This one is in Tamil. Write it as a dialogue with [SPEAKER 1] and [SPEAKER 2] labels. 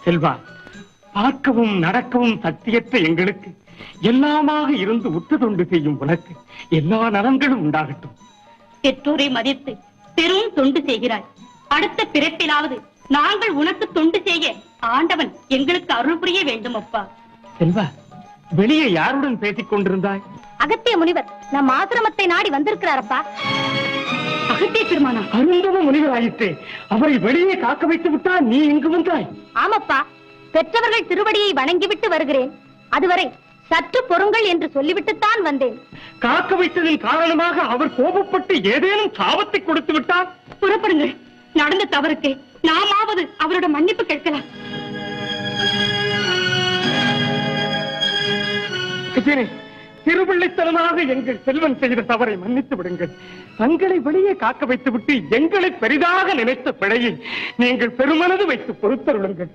[SPEAKER 1] செல்வா, பார்க்கவும் நடக்கவும் சத்தியற்ற எங்களுக்கு எல்லாமாக இருந்து உற்று தொண்டு செய்யும் உனக்கு எல்லா நலன்களும் உண்டாகட்டும்.
[SPEAKER 2] பெற்றோரை மதித்து பெரும் தொண்டு செய்கிறாய். அடுத்த பிறப்பிலாவது நாங்கள் உனக்கு தொண்டு செய்ய ஆண்டவன் எங்களுக்கு அருள் புரிய வேண்டும் அப்பா.
[SPEAKER 1] செல்வா, வெளியே யாருடன் பேசிக் கொண்டிருந்தாய்?
[SPEAKER 2] அகத்திய முனிவர் நம் ஆசிரமத்தை நாடி வந்திருக்கிறாரப்பா. அகத்திய பெருமானா?
[SPEAKER 1] அருந்தவ முனிவர் ஆயிற்றே, அவரை வெளியே காக்க வைத்து விட்டால் நீ இங்கு வந்தாய்?
[SPEAKER 2] ஆமப்பா, பெற்றவர்கள் திருவடியை வணங்கிவிட்டு வருகிறேன். அதுவரை சற்று பொறுங்கள் என்று சொல்லிவிட்டுத்தான் வந்தேன்.
[SPEAKER 1] காக்க வைத்ததின் காரணமாக அவர் கோபப்பட்டு ஏதேனும் சாபத்தை கொடுத்து விட்டார்?
[SPEAKER 2] புறப்படுங்கள். நடந்த தவறுக்கு நாமாவது அவரோட மன்னிப்பு கேட்கலாம்.
[SPEAKER 1] திருவிள்ளைத்தனமாக எங்கள் செல்வன் செய்த தவறை மன்னித்து விடுங்கள். தங்களை வெளியே காக்க வைத்துவிட்டு எங்களை பெரிதாக நினைத்த பிழையை நீங்கள் பெருமனது வைத்து பொறுத்தருளுங்கள்.